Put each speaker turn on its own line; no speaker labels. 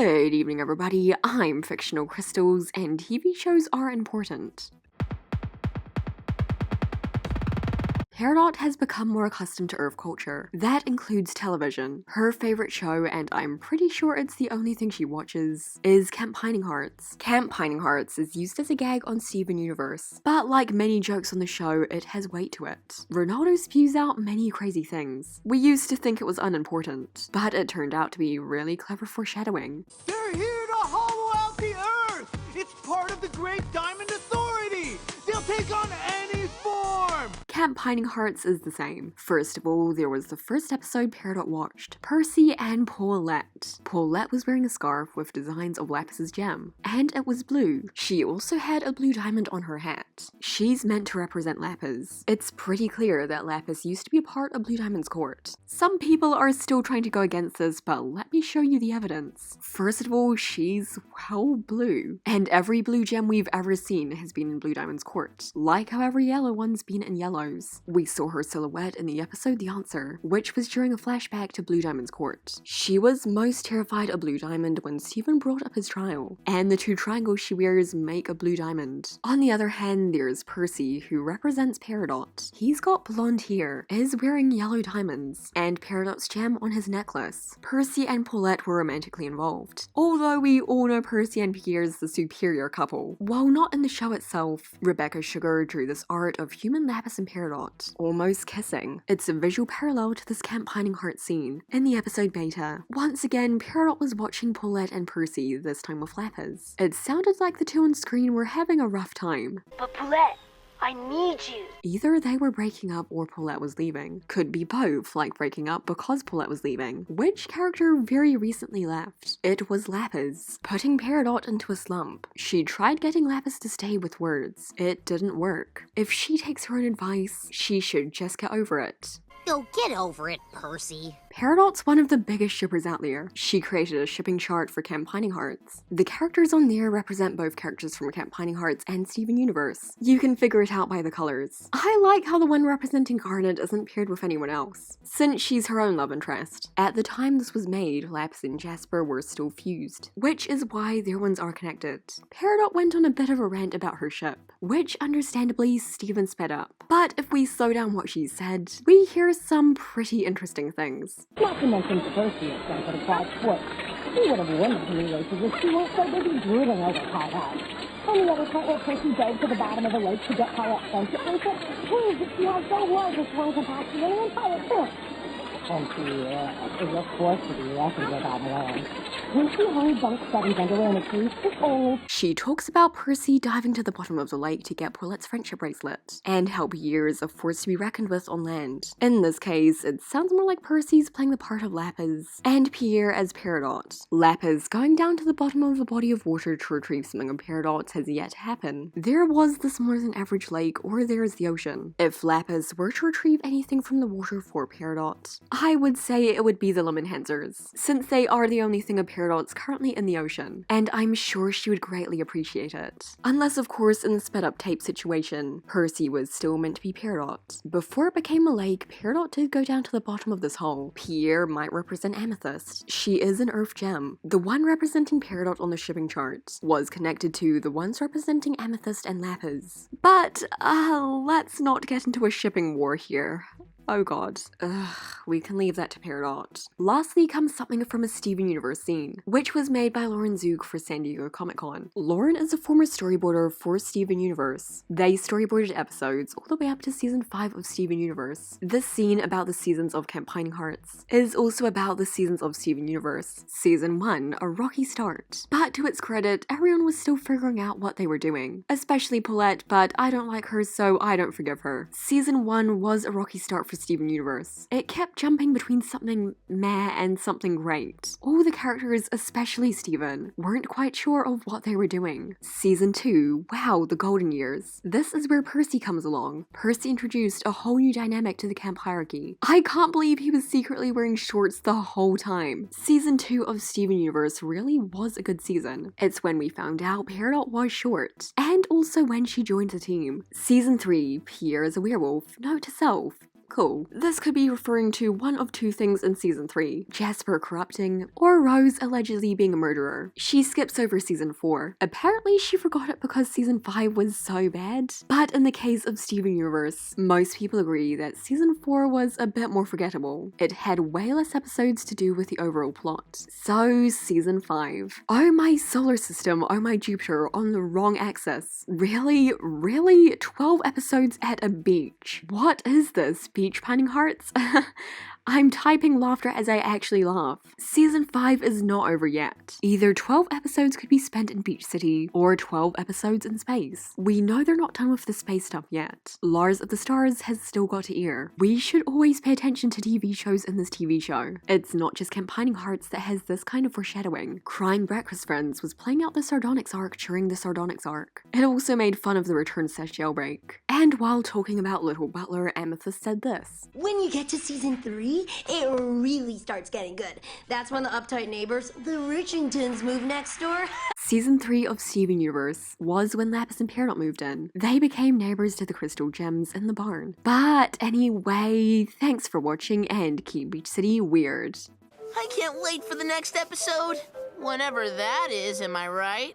Good evening, everybody. I'm Fictional Crystals, and TV shows are important. Peridot has become more accustomed to Earth culture. That includes television. Her favorite show, and I'm pretty sure it's the only thing she watches, is Camp Pining Hearts. Camp Pining Hearts is used as a gag on Steven Universe, but like many jokes on the show, it has weight to it. Ronaldo spews out many crazy things. We used to think it was unimportant, but it turned out to be really clever foreshadowing.
They're here to hollow out the Earth! It's part of the Great Diamond Authority! They'll take on any form!
Camp Pining Hearts is the same. First of all, there was the first episode Peridot watched, Percy and Paulette. Paulette was wearing a scarf with designs of Lapis's gem, and it was blue. She also had a blue diamond on her hat. She's meant to represent Lapis. It's pretty clear that Lapis used to be a part of Blue Diamond's court. Some people are still trying to go against this, but let me show you the evidence. First of all, she's, well, blue. And every blue gem we've ever seen has been in Blue Diamond's court, like how every yellow one's been in Yellow's. We saw her silhouette in the episode The Answer, which was during a flashback to Blue Diamond's court. She was most terrified of Blue Diamond when Steven brought up his trial, and the two triangles she wears make a blue diamond. On the other hand, there's Percy, who represents Peridot. He's got blonde hair, is wearing yellow diamonds, and Peridot's gem on his necklace. Percy and Paulette were romantically involved, although we all know Percy and Pierre is the superior couple. While not in the show itself, Rebecca Sugar drew this art of human Lapis and Peridot, almost kissing. It's a visual parallel to this Camp Pining Heart scene. In the episode Beta, once again Peridot was watching Paulette and Percy, this time with Lapis. It sounded like the two on screen were having a rough time.
But Paulette, I need you.
Either they were breaking up or Paulette was leaving. Could be both, like breaking up because Paulette was leaving. Which character very recently left? It was Lapis, putting Peridot into a slump. She tried getting Lapis to stay with words. It didn't work. If she takes her own advice, she should just get over it.
Oh, get over it, Percy.
Peridot's one of the biggest shippers out there. She created a shipping chart for Camp Pining Hearts. The characters on there represent both characters from Camp Pining Hearts and Steven Universe. You can figure it out by the colors. I like how the one representing Garnet isn't paired with anyone else, since she's her own love interest. At the time this was made, Lapis and Jasper were still fused, which is why their ones are connected. Peridot went on a bit of a rant about her ship, which understandably Steven sped up. But if we slow down what she said, we hear some pretty interesting things.
Not to mention Percy is sent for the crowd sport. He would have won the 3 races if she weren't so busy drooling over Paulette. On the other part where Percy dove to the bottom of the lake to get Paulette's friendship bracelet proves that she has the largest lung capacity in the entire film. And she is of course to be reckoned with on land. When she hung bunk studies underwear in a tree, it's only...
She talks about Percy diving to the bottom of the lake to get Paulette's friendship bracelet, and how Pierre is a force to be reckoned with on land. In this case, it sounds more like Percy's playing the part of Lapis, and Pierre as Peridot. Lapis going down to the bottom of a body of water to retrieve something of Peridot has yet to happen. There was the smaller than average lake, or there is the ocean. If Lapis were to retrieve anything from the water for Peridot, I would say it would be the lemon hansers, since they are the only thing of Peridot's currently in the ocean, and I'm sure she would greatly appreciate it. Unless, of course, in the sped up tape situation, Percy was still meant to be Peridot. Before it became a lake, Peridot did go down to the bottom of this hole. Pierre might represent Amethyst. She is an Earth gem. The one representing Peridot on the shipping chart was connected to the ones representing Amethyst and Lapis. But, let's not get into a shipping war here. Oh god. We can leave that to Peridot. Lastly comes something from a Steven Universe scene, which was made by Lauren Zuke for San Diego Comic-Con. Lauren is a former storyboarder for Steven Universe. They storyboarded episodes all the way up to season 5 of Steven Universe. This scene about the seasons of Camp Pining Hearts is also about the seasons of Steven Universe. Season 1, a rocky start. But to its credit, everyone was still figuring out what they were doing. Especially Paulette, but I don't like her, so I don't forgive her. Season 1 was a rocky start for Steven Universe. It kept jumping between something meh and something great. All the characters, especially Steven, weren't quite sure of what they were doing. Season 2, wow, the golden years. This is where Percy comes along. Percy introduced a whole new dynamic to the camp hierarchy. I can't believe he was secretly wearing shorts the whole time. Season 2 of Steven Universe really was a good season. It's when we found out Peridot was short, and also when she joined the team. Season 3, Pierre is a werewolf. Note to self, Cool. This could be referring to one of two things in season 3, Jasper corrupting, or Rose allegedly being a murderer. She skips over season 4. Apparently she forgot it because season 5 was so bad. But in the case of Steven Universe, most people agree that season 4 was a bit more forgettable. It had way less episodes to do with the overall plot. So season 5. Oh my solar system, oh my Jupiter, on the wrong axis. Really? Really? 12 episodes at a beach. What is this? Beach pining hearts? I'm typing laughter as I actually laugh. Season 5 is not over yet. Either 12 episodes could be spent in Beach City, or 12 episodes in space. We know they're not done with the space stuff yet. Lars of the Stars has still got to air. We should always pay attention to TV shows in this TV show. It's not just Camp Pining Hearts that has this kind of foreshadowing. Crime Breakfast Friends was playing out the Sardonyx arc during the Sardonyx arc. It also made fun of the return / jailbreak. And while talking about Little Butler, Amethyst said this.
When you get to season 3, it really starts getting good. That's when the uptight neighbors, the Richingtons, move next door.
Season 3 of Steven Universe was when Lapis and Peridot moved in. They became neighbors to the crystal gems in the barn. But anyway, thanks for watching and keep Beach City weird.
I can't wait for the next episode. Whenever that is, am I right?